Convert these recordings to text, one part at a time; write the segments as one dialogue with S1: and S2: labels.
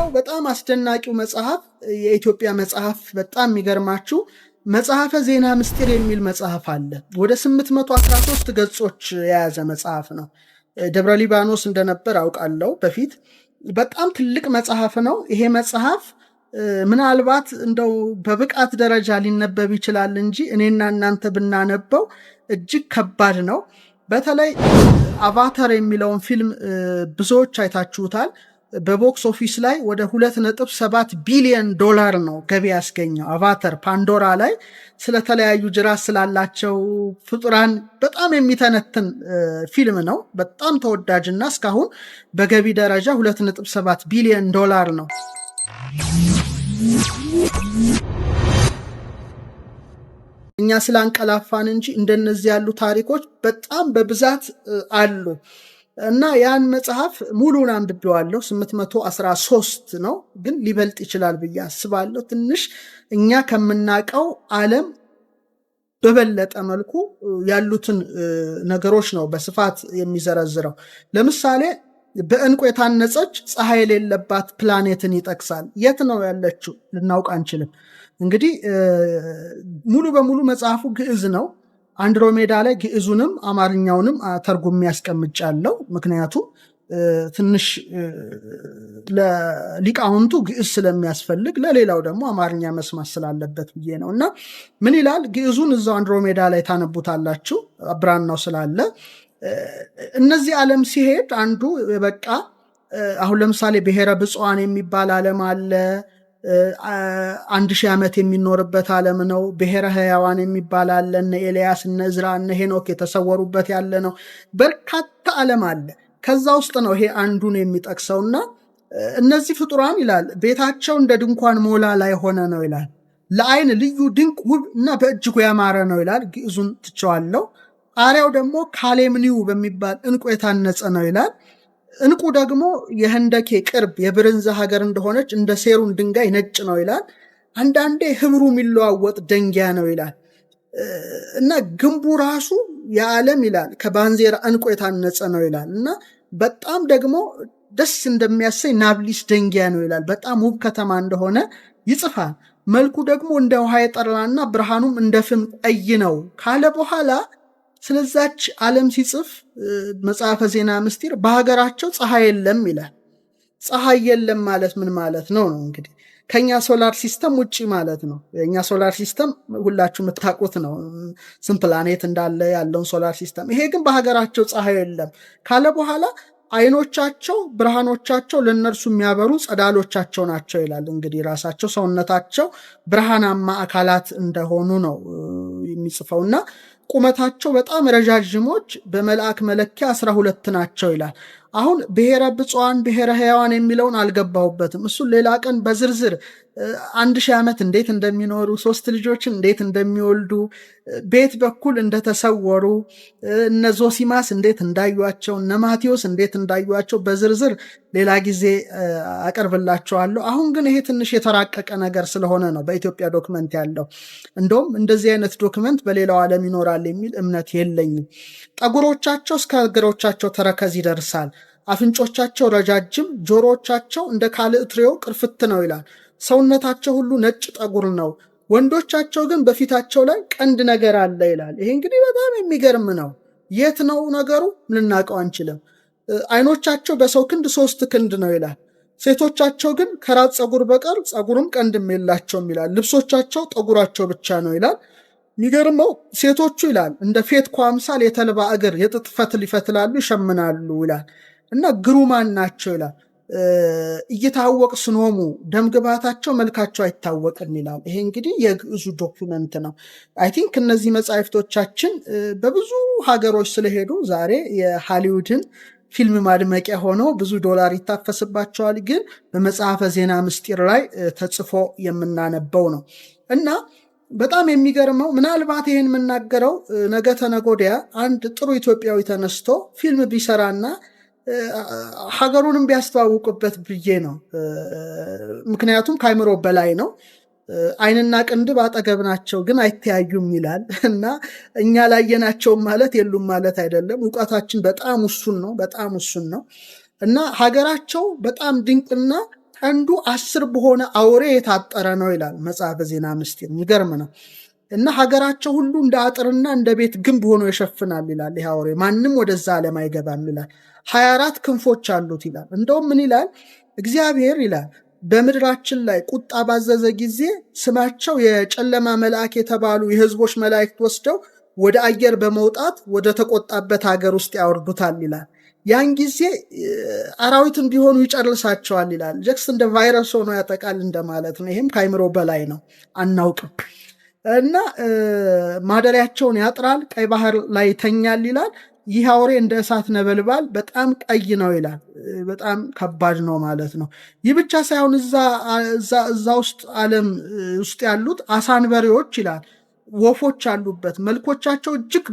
S1: ሌላው በጣም አስደናቂው መጽሐፍ የኢትዮጵያ መጽሐፍ በጣም የሚገርማችሁ መጽሐፈ ዜና ምስጢር የሚል መጽሐፍ አለ። ወደ 813 ገጾች የያዘ መጽሐፍ ነው። ደብረ ሊባኖስ እንደነበር አውቃለሁ በፊት። በጣም ትልቅ መጽሐፍ ነው። ይሄ መጽሐፍ ምናልባት እንደው በብቃት ደረጃ ሊነበብ ይችላል እንጂ እኔና እናንተ ብናነበው እጅግ ከባድ ነው። በተለይ አቫታር የሚለውን ፊልም ብዙዎች አይታችሁታል። በቦክስ ኦፊስ ላይ ወደ 2.7 ቢሊዮን ዶላር ነው ገቢ ያስገኘው። አቫታር ፓንዶራ ላይ ስለተለያዩ ጅራት ስላላቸው ፍጡራን በጣም የሚተነትን ፊልም ነው። በጣም ተወዳጅና እስካሁን በገቢ ደረጃ 2.7 ቢሊዮን ዶላር ነው። እኛ ስላንቀላፋን እንጂ እንደነዚህ ያሉ ታሪኮች በጣም በብዛት አሉ። እና ያን መጽሐፍ ሙሉን አንብቤዋለሁ። 813 ነው፣ ግን ሊበልጥ ይችላል ብዬ አስባለሁ። ትንሽ እኛ ከምናውቀው ዓለም በበለጠ መልኩ ያሉትን ነገሮች ነው በስፋት የሚዘረዝረው። ለምሳሌ በዕንቁ የታነጸች ፀሐይ የሌለባት ፕላኔትን ይጠቅሳል። የት ነው ያለችው? ልናውቅ አንችልም። እንግዲህ ሙሉ በሙሉ መጽሐፉ ግዕዝ ነው። አንድሮሜዳ ላይ ግዕዙንም አማርኛውንም ተርጉሜ ያስቀምጫለሁ። ምክንያቱም ትንሽ ለሊቃውንቱ ግዕዝ ስለሚያስፈልግ ለሌላው ደግሞ አማርኛ መስማት ስላለበት ብዬ ነው። እና ምን ይላል? ግዕዙን እዛው አንድሮሜዳ ላይ ታነቡታላችሁ፣ ብራናው ስላለ። እነዚህ ዓለም ሲሄድ አንዱ በቃ አሁን ለምሳሌ ብሔረ ብፁዓን የሚባል ዓለም አለ። 1000 ዓመት የሚኖርበት ዓለም ነው። ብሔረ ሕያዋን የሚባል አለ። እነ ኤልያስ እነ ዕዝራ እነ ሄኖክ የተሰወሩበት ያለ ነው። በርካታ ዓለም አለ። ከዛ ውስጥ ነው ይሄ አንዱን የሚጠቅሰውና እነዚህ ፍጡራን ይላል ቤታቸው እንደ ድንኳን ሞላ ላይ ሆነ ነው ይላል። ለዓይን ልዩ ድንቅ ውብ እና በእጅጉ ያማረ ነው ይላል። ግዕዙን ትቸዋለሁ። ጣሪያው ደግሞ ካሌምኒው በሚባል ዕንቁ የታነጸ ነው ይላል። ዕንቁ ደግሞ የህንደኬ ቅርብ የብርንዛ ሀገር እንደሆነች እንደ ሴሩን ድንጋይ ነጭ ነው ይላል። አንዳንዴ ህብሩ የሚለዋወጥ ደንጊያ ነው ይላል። እና ግንቡ ራሱ የዓለም ይላል ከባንዜራ ዕንቁ የታነጸ ነው ይላል። እና በጣም ደግሞ ደስ እንደሚያሰኝ ናብሊስ ደንጊያ ነው ይላል። በጣም ውብ ከተማ እንደሆነ ይጽፋል። መልኩ ደግሞ እንደ ውሃ የጠራና ብርሃኑም እንደ ፍም ቀይ ነው ካለ በኋላ ስለዛች ዓለም ሲጽፍ መጽሐፈ ዜና ምስጢር በሀገራቸው ፀሐይ የለም ይላል። ፀሐይ የለም ማለት ምን ማለት ነው? እንግዲህ ከኛ ሶላር ሲስተም ውጪ ማለት ነው። የኛ ሶላር ሲስተም ሁላችሁ የምታውቁት ነው፣ ስንት ፕላኔት እንዳለ ያለውን ሶላር ሲስተም። ይሄ ግን በሀገራቸው ፀሐይ የለም ካለ በኋላ አይኖቻቸው ብርሃኖቻቸው ለእነርሱ የሚያበሩ ጸዳሎቻቸው ናቸው ይላል። እንግዲህ ራሳቸው ሰውነታቸው ብርሃናማ አካላት እንደሆኑ ነው የሚጽፈውና ቁመታቸው በጣም ረዣዥሞች በመልአክ መለኪያ 12 ናቸው ይላል። አሁን ብሔረ ብፁዓን ብሔረ ሕያዋን የሚለውን አልገባሁበትም። እሱን ሌላ ቀን በዝርዝር 1000 ዓመት እንዴት እንደሚኖሩ 3 ልጆችን እንዴት እንደሚወልዱ ቤት በኩል እንደተሰወሩ እነ ዞሲማስ እንዴት እንዳዩቸው እነ ማቴዎስ እንዴት እንዳዩቸው በዝርዝር ሌላ ጊዜ አቀርብላቸዋለሁ። አሁን ግን ይሄ ትንሽ የተራቀቀ ነገር ስለሆነ ነው በኢትዮጵያ ዶክመንት ያለው። እንደውም እንደዚህ አይነት ዶክመንት በሌላው ዓለም ይኖራል የሚል እምነት የለኝም። ጠጉሮቻቸው እስከ እግሮቻቸው ተረከዝ ይደርሳል። አፍንጮቻቸው ረጃጅም፣ ጆሮቻቸው እንደ ካልእትሬው ቅርፍት ነው ይላል። ሰውነታቸው ሁሉ ነጭ ጠጉር ነው። ወንዶቻቸው ግን በፊታቸው ላይ ቀንድ ነገር አለ ይላል። ይሄ እንግዲህ በጣም የሚገርም ነው። የት ነው ነገሩ? ልናውቀው አንችልም። አይኖቻቸው በሰው ክንድ 3 ክንድ ነው ይላል። ሴቶቻቸው ግን ከራስ ፀጉር በቀር ፀጉርም ቀንድም የላቸውም ይላል። ልብሶቻቸው ጠጉራቸው ብቻ ነው ይላል። የሚገርመው ሴቶቹ ይላል እንደ ፌትኳ አምሳል የተልባ እግር የጥጥ ፈትል ይፈትላሉ ይሸምናሉ ይላል። እና ግሩማን ናቸው ይላል። እየታወቅ ስኖሙ ደምግባታቸው መልካቸው አይታወቅም ይላል። ይሄ እንግዲህ የግዕዙ ዶክመንት ነው። አይ ቲንክ እነዚህ መጻሕፍቶቻችን በብዙ ሀገሮች ስለሄዱ ዛሬ የሃሊውድን ፊልም ማድመቂያ ሆነው ብዙ ዶላር ይታፈስባቸዋል። ግን በመጽሐፈ ዜና ምስጢር ላይ ተጽፎ የምናነበው ነው። እና በጣም የሚገርመው ምናልባት ይህን የምናገረው ነገ ተነገ ወዲያ አንድ ጥሩ ኢትዮጵያዊ ተነስቶ ፊልም ቢሰራና ሀገሩንም ቢያስተዋውቅበት ብዬ ነው። ምክንያቱም ከአይምሮ በላይ ነው። ዓይንና ቅንድብ አጠገብ ናቸው ግን አይተያዩም ይላል እና እኛ ላየናቸውም ማለት የሉም ማለት አይደለም። ዕውቀታችን በጣም ውሱን ነው እና ሀገራቸው በጣም ድንቅና ቀንዱ 10 በሆነ አውሬ የታጠረ ነው ይላል መጽሐፈ ዜና ምስጢር። የሚገርም ነው። እና ሀገራቸው ሁሉ እንደ አጥርና እንደ ቤት ግንብ ሆኖ ይሸፍናል ይላል። ይህ አውሬ ማንም ወደዛ ዓለም አይገባም ይላል። 24 ክንፎች አሉት ይላል። እንደውም ምን ይላል እግዚአብሔር ይላል በምድራችን ላይ ቁጣ ባዘዘ ጊዜ ስማቸው የጨለማ መልአክ የተባሉ የሕዝቦች መላእክት ወስደው ወደ አየር በመውጣት ወደ ተቆጣበት ሀገር ውስጥ ያወርዱታል ይላል። ያን ጊዜ አራዊትም ቢሆኑ ይጨርሳቸዋል ይላል። ጀክስ እንደ ቫይረስ ሆኖ ያጠቃል እንደማለት ነው። ይህም ከአይምሮ በላይ ነው፣ አናውቅም። እና ማደሪያቸውን ያጥራል፣ ቀይ ባህር ላይ ይተኛል ይላል። ይህ አውሬ እንደ እሳት ነበልባል በጣም ቀይ ነው ይላል። በጣም ከባድ ነው ማለት ነው። ይህ ብቻ ሳይሆን እዛ ውስጥ ዓለም ውስጥ ያሉት አሳንበሬዎች ይላል ወፎች አሉበት። መልኮቻቸው እጅግ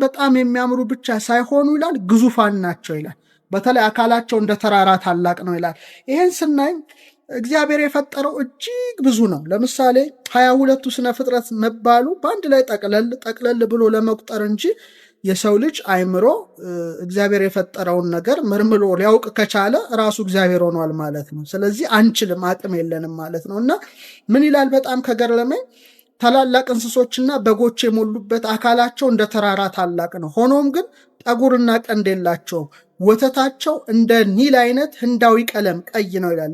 S1: በጣም የሚያምሩ ብቻ ሳይሆኑ ይላል ግዙፋን ናቸው ይላል። በተለይ አካላቸው እንደ ተራራ ታላቅ ነው ይላል። ይህን ስናይ እግዚአብሔር የፈጠረው እጅግ ብዙ ነው። ለምሳሌ 22ቱ ስነ ፍጥረት መባሉ በአንድ ላይ ጠቅለል ብሎ ለመቁጠር እንጂ የሰው ልጅ አይምሮ እግዚአብሔር የፈጠረውን ነገር መርምሮ ሊያውቅ ከቻለ ራሱ እግዚአብሔር ሆኗል ማለት ነው። ስለዚህ አንችልም፣ አቅም የለንም ማለት ነው። እና ምን ይላል በጣም ከገረመኝ ታላላቅ እንስሶችና በጎች የሞሉበት አካላቸው እንደ ተራራ ታላቅ ነው። ሆኖም ግን ጠጉርና ቀንድ የላቸውም። ወተታቸው እንደ ኒል አይነት ህንዳዊ ቀለም ቀይ ነው ይላል።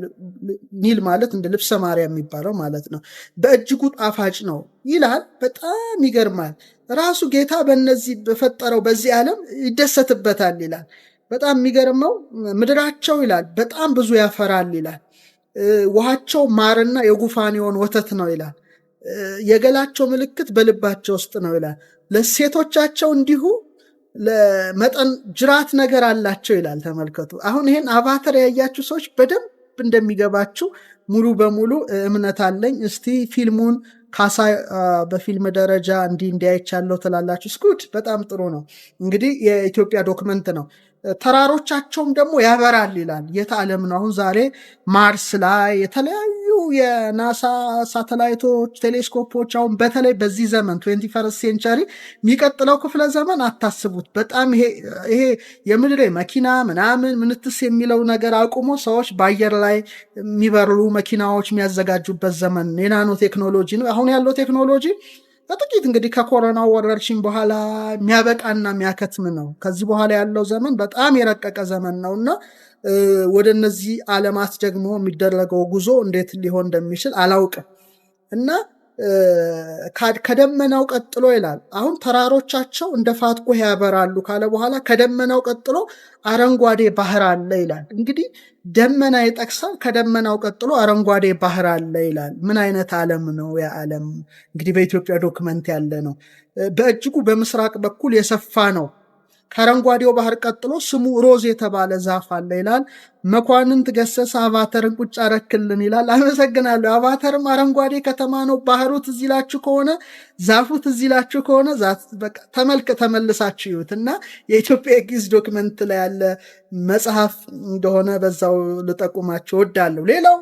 S1: ኒል ማለት እንደ ልብሰ ማርያም የሚባለው ማለት ነው። በእጅጉ ጣፋጭ ነው ይላል። በጣም ይገርማል። ራሱ ጌታ በእነዚህ በፈጠረው በዚህ ዓለም ይደሰትበታል ይላል። በጣም የሚገርመው ምድራቸው ይላል በጣም ብዙ ያፈራል ይላል። ውሃቸው ማርና የጉፋኔውን ወተት ነው ይላል። የገላቸው ምልክት በልባቸው ውስጥ ነው ይላል። ለሴቶቻቸው እንዲሁ ለመጠን ጅራት ነገር አላቸው ይላል። ተመልከቱ። አሁን ይሄን አቫተር ያያችሁ ሰዎች በደንብ እንደሚገባችሁ ሙሉ በሙሉ እምነት አለኝ። እስቲ ፊልሙን ካሳ በፊልም ደረጃ እንዲያይቻለሁ ትላላችሁ። ስኩድ በጣም ጥሩ ነው። እንግዲህ የኢትዮጵያ ዶክመንት ነው። ተራሮቻቸውም ደግሞ ያበራል ይላል። የት ዓለም ነው? አሁን ዛሬ ማርስ ላይ የተለያዩ የናሳ ሳተላይቶች፣ ቴሌስኮፖች አሁን በተለይ በዚህ ዘመን 21 ሴንቸሪ የሚቀጥለው ክፍለ ዘመን አታስቡት። በጣም ይሄ የምድር መኪና ምናምን ምንትስ የሚለው ነገር አቁሞ ሰዎች በአየር ላይ የሚበሩ መኪናዎች የሚያዘጋጁበት ዘመን የናኖ ቴክኖሎጂ ነው። አሁን ያለው ቴክኖሎጂ በጥቂት እንግዲህ ከኮሮና ወረርሽኝ በኋላ የሚያበቃና የሚያከትም ነው። ከዚህ በኋላ ያለው ዘመን በጣም የረቀቀ ዘመን ነው እና ወደ እነዚህ ዓለማት ደግሞ የሚደረገው ጉዞ እንዴት ሊሆን እንደሚችል አላውቅም። እና ከደመናው ቀጥሎ ይላል አሁን ተራሮቻቸው እንደ ፋትቆ ያበራሉ ካለ በኋላ ከደመናው ቀጥሎ አረንጓዴ ባህር አለ ይላል። እንግዲህ ደመና ይጠቅሳል። ከደመናው ቀጥሎ አረንጓዴ ባህር አለ ይላል። ምን አይነት ዓለም ነው? ያ ዓለም እንግዲህ በኢትዮጵያ ዶክመንት ያለ ነው። በእጅጉ በምስራቅ በኩል የሰፋ ነው። ከአረንጓዴው ባህር ቀጥሎ ስሙ ሮዝ የተባለ ዛፍ አለ ይላል። መኳንንት ገሰሰ አቫተርን ቁጭ አረክልን ይላል። አመሰግናለሁ። አቫተርም አረንጓዴ ከተማ ነው። ባህሩ ትዝ ይላችሁ ከሆነ ዛፉ ትዝ ይላችሁ ከሆነ ተመልሳችሁ ይዩት እና የኢትዮጵያ ግዕዝ ዶክመንት ላይ ያለ መጽሐፍ እንደሆነ በዛው ልጠቁማችሁ እወዳለሁ። ሌላው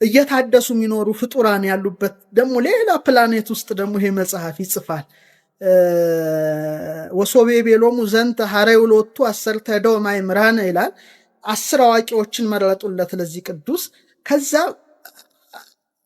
S1: እየታደሱ የሚኖሩ ፍጡራን ያሉበት ደግሞ ሌላ ፕላኔት ውስጥ ደግሞ ይሄ መጽሐፍ ይጽፋል። ወሶቤ ቤሎሙ ዘንተ ሀረዩ ሎቱ አሰርተ ዶማይ ምራነ ይላል። 10 አዋቂዎችን መረጡለት ለዚህ ቅዱስ። ከዛ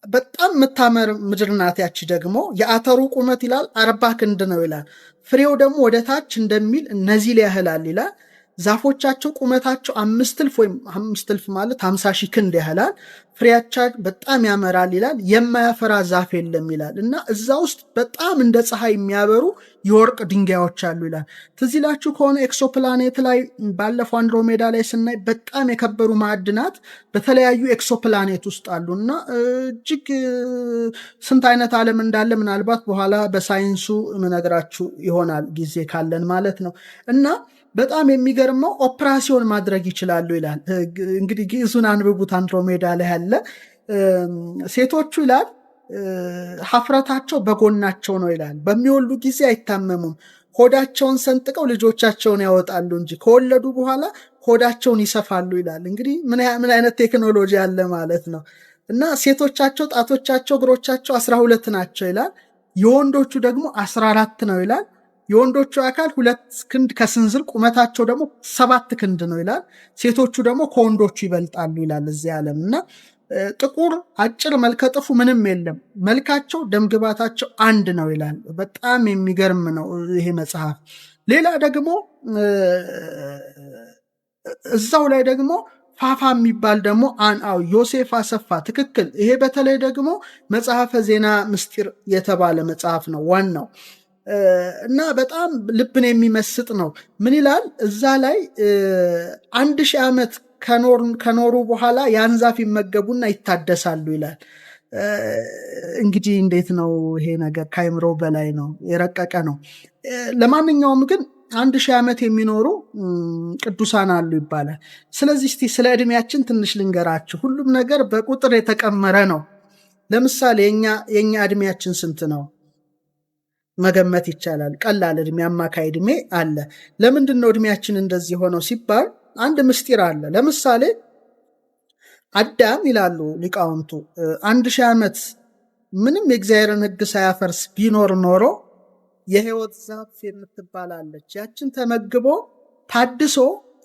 S1: በጣም የምታመር ምድር ናት። ያቺ ደግሞ የአተሩ ቁመት ይላል 40 ክንድ ነው ይላል። ፍሬው ደግሞ ወደ ታች እንደሚል እነዚህ ያህላል ይላል። ዛፎቻቸው ቁመታቸው 5 እልፍ ወይም 5 እልፍ ማለት 50 ሺህ ክንድ ያህላል። ፍሬያቸው በጣም ያመራል ይላል። የማያፈራ ዛፍ የለም ይላል እና እዛ ውስጥ በጣም እንደ ፀሐይ የሚያበሩ የወርቅ ድንጋዮች አሉ ይላል። ትዝ ይላችሁ ከሆነ ኤክሶፕላኔት ላይ ባለፈው አንድሮሜዳ ላይ ስናይ በጣም የከበሩ ማዕድናት በተለያዩ ኤክሶፕላኔት ውስጥ አሉ እና እጅግ ስንት አይነት ዓለም እንዳለ ምናልባት በኋላ በሳይንሱ ምነግራችሁ ይሆናል ጊዜ ካለን ማለት ነው። እና በጣም የሚገርመው ኦፕራሲዮን ማድረግ ይችላሉ ይላል። እንግዲህ ግዕዙን አንብቡት። አንድሮሜዳ ላይ ያለ ሴቶቹ ይላል ሀፍረታቸው በጎናቸው ነው ይላል። በሚወልዱ ጊዜ አይታመሙም። ሆዳቸውን ሰንጥቀው ልጆቻቸውን ያወጣሉ እንጂ ከወለዱ በኋላ ሆዳቸውን ይሰፋሉ ይላል። እንግዲህ ምን አይነት ቴክኖሎጂ አለ ማለት ነው። እና ሴቶቻቸው ጣቶቻቸው እግሮቻቸው 12 ናቸው ይላል። የወንዶቹ ደግሞ 14 ነው ይላል። የወንዶቹ አካል 2 ክንድ ከስንዝር ቁመታቸው ደግሞ 7 ክንድ ነው ይላል። ሴቶቹ ደግሞ ከወንዶቹ ይበልጣሉ ይላል እዚህ ዓለም እና ጥቁር አጭር መልከጥፉ ምንም የለም፣ መልካቸው ደምግባታቸው አንድ ነው ይላል። በጣም የሚገርም ነው ይሄ መጽሐፍ። ሌላ ደግሞ እዛው ላይ ደግሞ ፋፋ የሚባል ደግሞ ዮሴፍ አሰፋ ትክክል። ይሄ በተለይ ደግሞ መጽሐፈ ዜና ምስጢር የተባለ መጽሐፍ ነው ዋናው እና በጣም ልብን የሚመስጥ ነው። ምን ይላል እዛ ላይ 1000 ዓመት ከኖሩ በኋላ ያን ዛፍ ይመገቡና ይታደሳሉ ይላል። እንግዲህ እንዴት ነው ይሄ ነገር? ከአይምሮ በላይ ነው፣ የረቀቀ ነው። ለማንኛውም ግን 1000 ዓመት የሚኖሩ ቅዱሳን አሉ ይባላል። ስለዚህ እስቲ ስለ ዕድሜያችን ትንሽ ልንገራችሁ። ሁሉም ነገር በቁጥር የተቀመረ ነው። ለምሳሌ የኛ ዕድሜያችን ስንት ነው መገመት ይቻላል። ቀላል ዕድሜ፣ አማካይ ዕድሜ አለ። ለምንድን ነው ዕድሜያችን እንደዚህ ሆነው ሲባል አንድ ምስጢር አለ። ለምሳሌ አዳም ይላሉ ሊቃውንቱ 1000 ዓመት ምንም የእግዚአብሔርን ሕግ ሳያፈርስ ቢኖር ኖሮ የሕይወት ዛፍ የምትባላለች ያችን ተመግቦ ታድሶ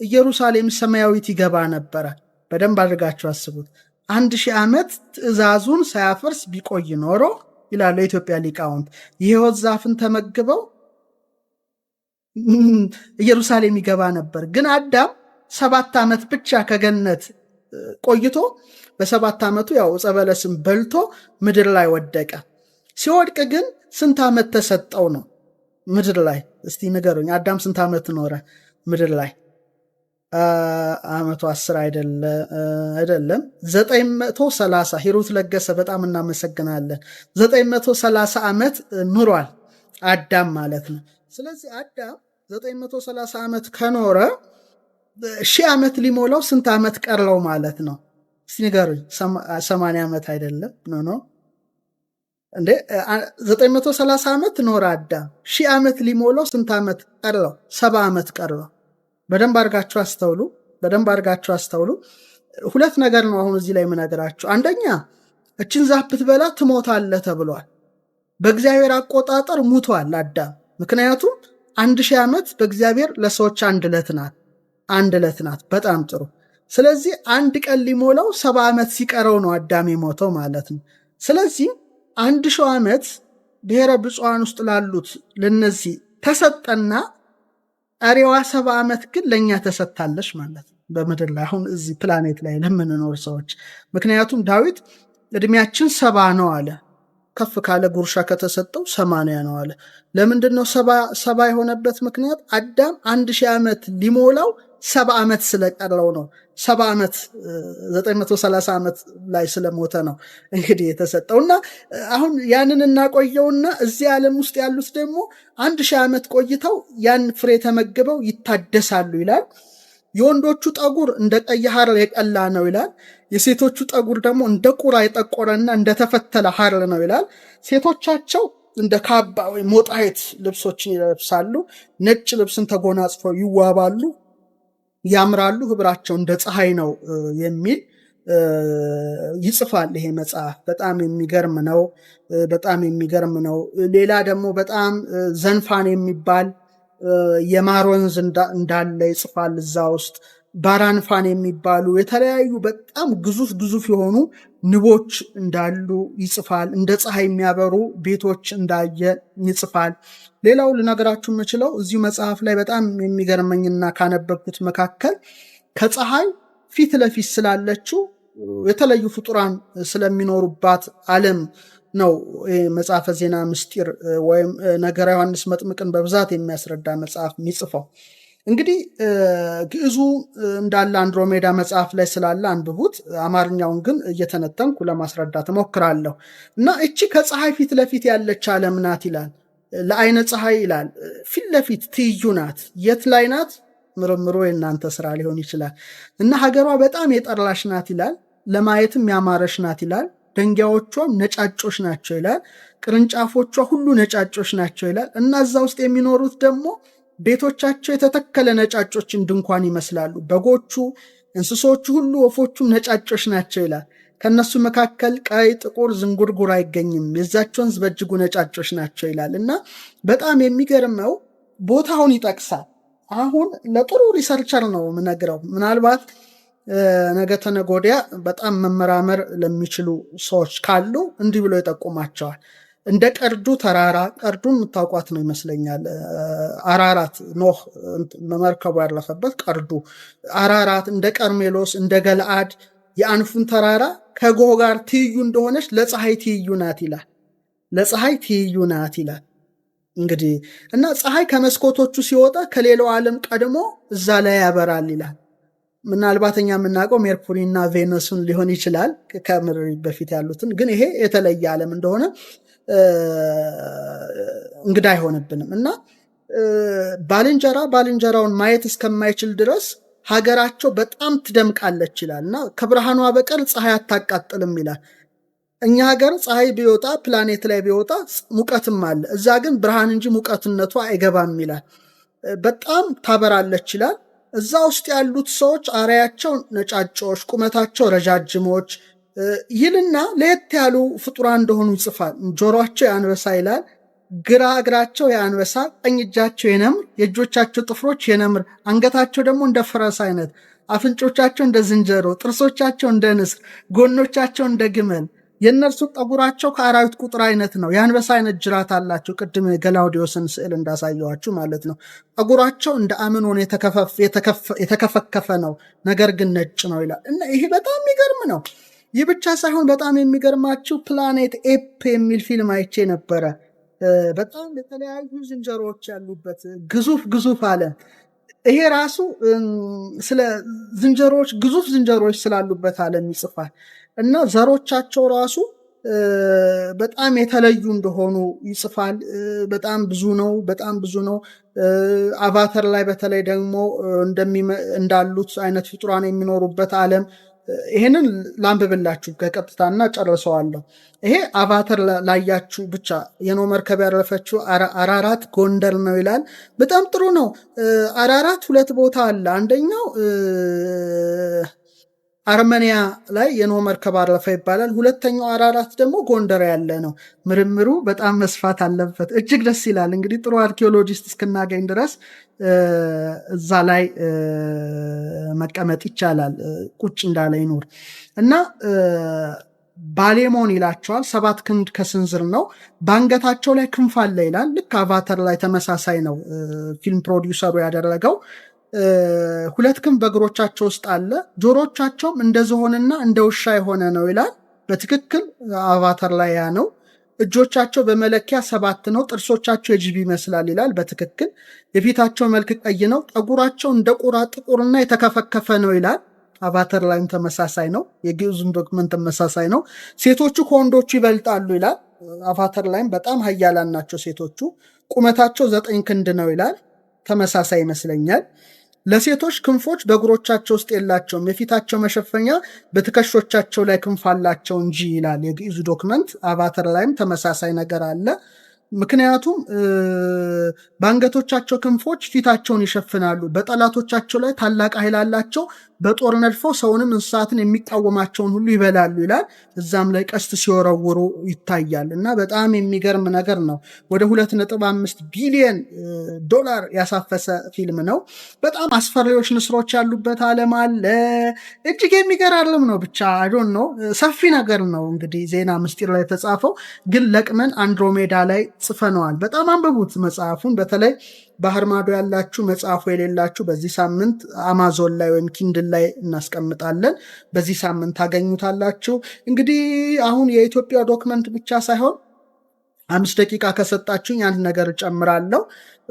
S1: ኢየሩሳሌም ሰማያዊት ይገባ ነበረ። በደንብ አድርጋችሁ አስቡት። 1000 ዓመት ትእዛዙን ሳያፈርስ ቢቆይ ኖሮ ይላሉ የኢትዮጵያ ሊቃውንት የሕይወት ዛፍን ተመግበው ኢየሩሳሌም ይገባ ነበር። ግን አዳም 7 ዓመት ብቻ ከገነት ቆይቶ በ7 ዓመቱ ያው ዕፀ በለስን በልቶ ምድር ላይ ወደቀ። ሲወድቅ ግን ስንት ዓመት ተሰጠው ነው ምድር ላይ? እስቲ ንገሩኝ። አዳም ስንት ዓመት ኖረ ምድር ላይ? ዓመቱ 10 አይደለም 930። ሂሩት ለገሰ በጣም እናመሰግናለን። 930 ዓመት ኑሯል አዳም ማለት ነው። ስለዚህ አዳም 930 ዓመት ከኖረ 1000 ዓመት ሊሞላው ስንት ዓመት ቀረው ማለት ነው? እስቲ ንገሩኝ። 80 ዓመት አይደለም ነው እንዴ? 930 ዓመት ኖረ አዳም። 1000 ዓመት ሊሞላው ስንት ዓመት ቀረው? 70 ዓመት ቀረው። በደንብ አድርጋችሁ አስተውሉ። በደንብ አድርጋችሁ አስተውሉ። 2 ነገር ነው አሁን እዚህ ላይ የምነግራችሁ። አንደኛ እችን ዛፍ ብትበላ ትሞታለህ ተብሏል። በእግዚአብሔር አቆጣጠር ሙቷል አዳም። ምክንያቱም 1000 ዓመት በእግዚአብሔር ለሰዎች አንድ ዕለት ናት። በጣም ጥሩ። ስለዚህ 1 ቀን ሊሞላው 70 ዓመት ሲቀረው ነው አዳም የሞተው ማለት ነው። ስለዚህ 1000 ዓመት ብሔረ ብፁዓን ውስጥ ላሉት ለነዚህ ተሰጠና ቀሪዋ 70 ዓመት ግን ለእኛ ተሰጥታለች ማለት ነው በምድር ላይ አሁን እዚህ ፕላኔት ላይ ለምንኖር ሰዎች። ምክንያቱም ዳዊት ዕድሜያችን 70 ነው አለ። ከፍ ካለ ጉርሻ ከተሰጠው 80 ነው አለ። ለምንድን ነው 70 የሆነበት ምክንያት? አዳም 1000 ዓመት ሊሞላው 70 ዓመት ስለቀረው ነው። 70 ዓመት 930 ዓመት ላይ ስለሞተ ነው እንግዲህ የተሰጠውና አሁን ያንን እናቆየውና እዚህ ዓለም ውስጥ ያሉት ደግሞ 1000 ዓመት ቆይተው ያን ፍሬ ተመግበው ይታደሳሉ ይላል። የወንዶቹ ጠጉር እንደ ቀይ ሐር የቀላ ነው ይላል። የሴቶቹ ጠጉር ደግሞ እንደ ቁራ የጠቆረና እንደተፈተለ ሐር ነው ይላል። ሴቶቻቸው እንደ ካባ ወይም ሞጣይት ልብሶችን ይለብሳሉ። ነጭ ልብስን ተጎናጽፈው ይዋባሉ፣ ያምራሉ። ህብራቸው እንደ ፀሐይ ነው የሚል ይጽፋል ይሄ መጽሐፍ። በጣም የሚገርም ነው። በጣም የሚገርም ነው። ሌላ ደግሞ በጣም ዘንፋን የሚባል የማር ወንዝ እንዳለ ይጽፋል እዛ ውስጥ። ባራንፋን የሚባሉ የተለያዩ በጣም ግዙፍ የሆኑ ንቦች እንዳሉ ይጽፋል። እንደ ፀሐይ የሚያበሩ ቤቶች እንዳየ ይጽፋል። ሌላው ልነግራችሁ የምችለው እዚሁ መጽሐፍ ላይ በጣም የሚገርመኝና ካነበብኩት መካከል ከፀሐይ ፊት ለፊት ስላለችው የተለዩ ፍጡራን ስለሚኖሩባት ዓለም ነው መጽሐፈ ዜና ምስጢር ወይም ነገረ ዮሐንስ መጥምቅን በብዛት የሚያስረዳ መጽሐፍ የሚጽፈው። እንግዲህ ግዕዙ እንዳለ አንድሮሜዳ መጽሐፍ ላይ ስላለ አንብቡት። አማርኛውን ግን እየተነተንኩ ለማስረዳት እሞክራለሁ። እና እቺ ከፀሐይ ፊት ለፊት ያለች ዓለም ናት ይላል። ለአይነ ፀሐይ ይላል ፊት ለፊት ትይዩ ናት። የት ላይ ናት? ምርምሮ የእናንተ ስራ ሊሆን ይችላል። እና ሀገሯ በጣም የጠራሽ ናት ይላል። ለማየትም ያማረሽ ናት ይላል። ደንጊያዎቿም ነጫጮች ናቸው ይላል። ቅርንጫፎቿ ሁሉ ነጫጮች ናቸው ይላል። እና እዛ ውስጥ የሚኖሩት ደግሞ ቤቶቻቸው የተተከለ ነጫጮችን ድንኳን ይመስላሉ። በጎቹ፣ እንስሶቹ ሁሉ፣ ወፎቹም ነጫጮች ናቸው ይላል። ከነሱ መካከል ቀይ፣ ጥቁር፣ ዝንጉርጉር አይገኝም። የዛች ወንዝ በእጅጉ ነጫጮች ናቸው ይላል። እና በጣም የሚገርመው ቦታውን ይጠቅሳል። አሁን ለጥሩ ሪሰርቸር ነው የምነግረው። ምናልባት ነገ ተነገ ወዲያ በጣም መመራመር ለሚችሉ ሰዎች ካሉ እንዲህ ብሎ ይጠቁማቸዋል። እንደ ቀርዱ ተራራ፣ ቀርዱን የምታውቋት ነው ይመስለኛል። አራራት ኖህ መርከቡ ያረፈበት ቀርዱ አራራት፣ እንደ ቀርሜሎስ፣ እንደ ገልአድ የአንፉን ተራራ ከጎህ ጋር ትይዩ እንደሆነች ለፀሐይ ትይዩ ናት ይላል። ለፀሐይ ትይዩ ናት ይላል። እንግዲህ እና ፀሐይ ከመስኮቶቹ ሲወጣ ከሌላው ዓለም ቀድሞ እዛ ላይ ያበራል ይላል። ምናልባት እኛ የምናውቀው ሜርኩሪና ቬነሱን ሊሆን ይችላል ከምድር በፊት ያሉትን፣ ግን ይሄ የተለየ ዓለም እንደሆነ እንግዳ አይሆንብንም። እና ባልንጀራውን ማየት እስከማይችል ድረስ ሀገራቸው በጣም ትደምቃለች ይላል። እና ከብርሃኗ በቀር ፀሐይ አታቃጥልም ይላል። እኛ ሀገር ፀሐይ ቢወጣ ፕላኔት ላይ ቢወጣ ሙቀትም አለ፣ እዛ ግን ብርሃን እንጂ ሙቀትነቱ አይገባም ይላል። በጣም ታበራለች ይላል። እዛ ውስጥ ያሉት ሰዎች አርያቸው ነጫጮች፣ ቁመታቸው ረጃጅሞች ይልና ለየት ያሉ ፍጡራን እንደሆኑ ይጽፋል። ጆሮአቸው የአንበሳ ይላል፣ ግራ እግራቸው የአንበሳ፣ ቀኝ እጃቸው የነምር፣ የእጆቻቸው ጥፍሮች የነምር፣ አንገታቸው ደግሞ እንደ ፈረስ አይነት፣ አፍንጮቻቸው እንደ ዝንጀሮ፣ ጥርሶቻቸው እንደ ንስር፣ ጎኖቻቸው እንደ ግመል፣ የእነርሱ ጠጉራቸው ከአራዊት ቁጥር አይነት ነው። የአንበሳ አይነት ጅራት አላቸው። ቅድም የገላውዲዮስን ስዕል እንዳሳየዋችሁ ማለት ነው። ጠጉራቸው እንደ አምኖን የተከፈከፈ ነው፣ ነገር ግን ነጭ ነው ይላል። እና ይሄ በጣም የሚገርም ነው። ይህ ብቻ ሳይሆን በጣም የሚገርማችሁ ፕላኔት ኤፕ የሚል ፊልም አይቼ ነበረ። በጣም የተለያዩ ዝንጀሮዎች ያሉበት ግዙፍ አለ። ይሄ ራሱ ስለ ዝንጀሮዎች ግዙፍ ዝንጀሮዎች ስላሉበት ዓለም ይጽፋል። እና ዘሮቻቸው ራሱ በጣም የተለዩ እንደሆኑ ይጽፋል። በጣም ብዙ ነው። አቫተር ላይ በተለይ ደግሞ እንዳሉት አይነት ፍጡራን የሚኖሩበት ዓለም። ይሄንን ላንብብላችሁ ከቀጥታና ጨርሰዋለሁ። ይሄ አቫተር ላያችሁ ብቻ የኖ መርከብ ያረፈችው አራራት ጎንደር ነው ይላል። በጣም ጥሩ ነው። አራራት ሁለት ቦታ አለ። አንደኛው አርሜኒያ ላይ የኖ መርከብ አረፈ ይባላል። ሁለተኛው አራራት ደግሞ ጎንደር ያለ ነው። ምርምሩ በጣም መስፋት አለበት። እጅግ ደስ ይላል። እንግዲህ ጥሩ አርኪኦሎጂስት እስክናገኝ ድረስ እዛ ላይ መቀመጥ ይቻላል። ቁጭ እንዳለ ይኖር እና ባሌሞን ይላቸዋል። 7 ክንድ ከስንዝር ነው። በአንገታቸው ላይ ክንፍ አለ ይላል። ልክ አቫተር ላይ ተመሳሳይ ነው ፊልም ፕሮዲውሰሩ ያደረገው። 2 ክንፍ በእግሮቻቸው ውስጥ አለ። ጆሮቻቸውም እንደ ዝሆንና እንደ ውሻ የሆነ ነው ይላል። በትክክል አቫተር ላይ ያ ነው። እጆቻቸው በመለኪያ 7 ነው። ጥርሶቻቸው የጅብ ይመስላል ይላል። በትክክል የፊታቸው መልክ ቀይ ነው። ጠጉራቸው እንደ ቁራ ጥቁርና የተከፈከፈ ነው ይላል። አቫተር ላይም ተመሳሳይ ነው። የግዕዙን ዶክመንት ተመሳሳይ ነው። ሴቶቹ ከወንዶቹ ይበልጣሉ ይላል። አቫተር ላይም በጣም ሀያላን ናቸው ሴቶቹ። ቁመታቸው 9 ክንድ ነው ይላል። ተመሳሳይ ይመስለኛል። ለሴቶች ክንፎች በእግሮቻቸው ውስጥ የላቸውም። የፊታቸው መሸፈኛ በትከሾቻቸው ላይ ክንፍ አላቸው እንጂ ይላል የግዕዙ ዶክመንት። አቫተር ላይም ተመሳሳይ ነገር አለ። ምክንያቱም በአንገቶቻቸው ክንፎች ፊታቸውን ይሸፍናሉ። በጠላቶቻቸው ላይ ታላቅ ኃይል አላቸው። በጦር ነድፈው ሰውንም እንስሳትን የሚቃወማቸውን ሁሉ ይበላሉ ይላል። እዛም ላይ ቀስት ሲወረውሩ ይታያል። እና በጣም የሚገርም ነገር ነው። ወደ 2.5 ቢሊዮን ዶላር ያሳፈሰ ፊልም ነው። በጣም አስፈሪዎች ንስሮች ያሉበት ዓለም አለ። እጅግ የሚገራርም ነው። ብቻ አይዶን ነው፣ ሰፊ ነገር ነው። እንግዲህ ዜና ምስጢር ላይ የተጻፈው ግን ለቅመን አንድሮሜዳ ላይ ጽፈነዋል። በጣም አንብቡት መጽሐፉን። በተለይ ባህር ማዶ ያላችሁ መጽሐፉ የሌላችሁ በዚህ ሳምንት አማዞን ላይ ወይም ኪንድል ላይ እናስቀምጣለን። በዚህ ሳምንት ታገኙታላችሁ። እንግዲህ አሁን የኢትዮጵያ ዶክመንት ብቻ ሳይሆን 5 ደቂቃ ከሰጣችሁኝ አንድ ነገር እጨምራለሁ።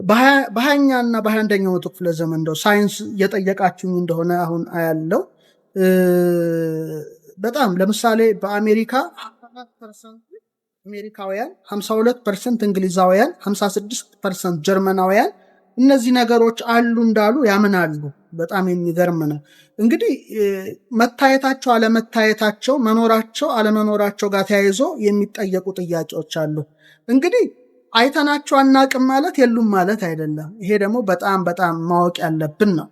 S1: በ20ኛ እና በ21ኛው መቶ ክፍለ ዘመን እንደው ሳይንስ እየጠየቃችሁኝ እንደሆነ አሁን አያለው። በጣም ለምሳሌ በአሜሪካ 54% አሜሪካውያን፣ 52% እንግሊዛውያን፣ 56% ጀርመናውያን እነዚህ ነገሮች አሉ እንዳሉ ያምናሉ። በጣም የሚገርም ነው። እንግዲህ መታየታቸው አለመታየታቸው፣ መኖራቸው አለመኖራቸው ጋር ተያይዞ የሚጠየቁ ጥያቄዎች አሉ። እንግዲህ አይተናቸው አናቅም ማለት የሉም ማለት አይደለም። ይሄ ደግሞ በጣም ማወቅ ያለብን ነው።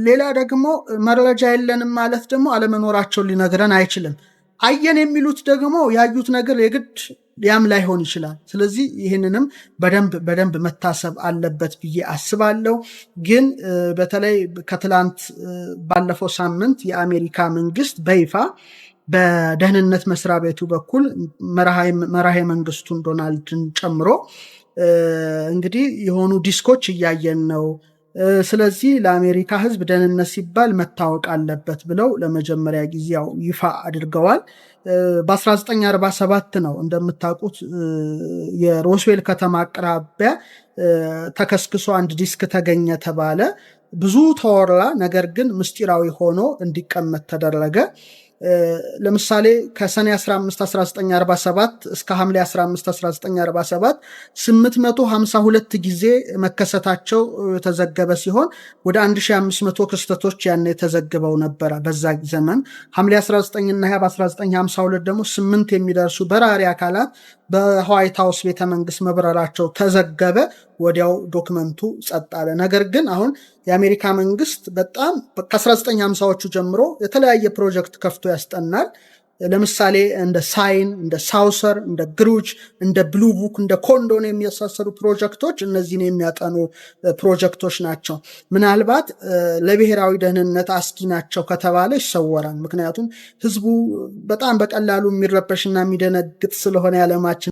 S1: ሌላ ደግሞ መረጃ የለንም ማለት ደግሞ አለመኖራቸውን ሊነግረን አይችልም። አየን የሚሉት ደግሞ ያዩት ነገር የግድ ያም ላይሆን ይችላል። ስለዚህ ይህንንም በደንብ መታሰብ አለበት ብዬ አስባለሁ። ግን በተለይ ከትላንት ባለፈው ሳምንት የአሜሪካ መንግስት በይፋ በደህንነት መስሪያ ቤቱ በኩል መራሄ መንግስቱን ዶናልድን ጨምሮ እንግዲህ የሆኑ ዲስኮች እያየን ነው፣ ስለዚህ ለአሜሪካ ህዝብ ደህንነት ሲባል መታወቅ አለበት ብለው ለመጀመሪያ ጊዜ ይፋ አድርገዋል። በ1947 ነው እንደምታውቁት የሮስዌል ከተማ አቅራቢያ ተከስክሶ አንድ ዲስክ ተገኘ ተባለ። ብዙ ተወራ፣ ነገር ግን ምስጢራዊ ሆኖ እንዲቀመጥ ተደረገ። ለምሳሌ ከሰኔ 15 1947 እስከ ሐምሌ 15 1947 852 ጊዜ መከሰታቸው የተዘገበ ሲሆን ወደ 1500 ክስተቶች ያኔ ተዘግበው ነበረ በዛ ዘመን። ሐምሌ 19 እና 1952 ደግሞ 8 የሚደርሱ በራሪ አካላት በዋይት ሃውስ ቤተመንግስት መብረራቸው ተዘገበ። ወዲያው ዶክመንቱ ጸጥ አለ። ነገር ግን አሁን የአሜሪካ መንግስት በጣም ከ1950ዎቹ ጀምሮ የተለያየ ፕሮጀክት ከፍቶ ያስጠናል። ለምሳሌ እንደ ሳይን፣ እንደ ሳውሰር፣ እንደ ግሩጅ፣ እንደ ብሉ ቡክ፣ እንደ ኮንዶን የሚያሳሰሩ ፕሮጀክቶች እነዚህን የሚያጠኑ ፕሮጀክቶች ናቸው። ምናልባት ለብሔራዊ ደህንነት አስጊ ናቸው ከተባለ ይሰወራል። ምክንያቱም ህዝቡ በጣም በቀላሉ የሚረበሽና የሚደነግጥ ስለሆነ ያለማችን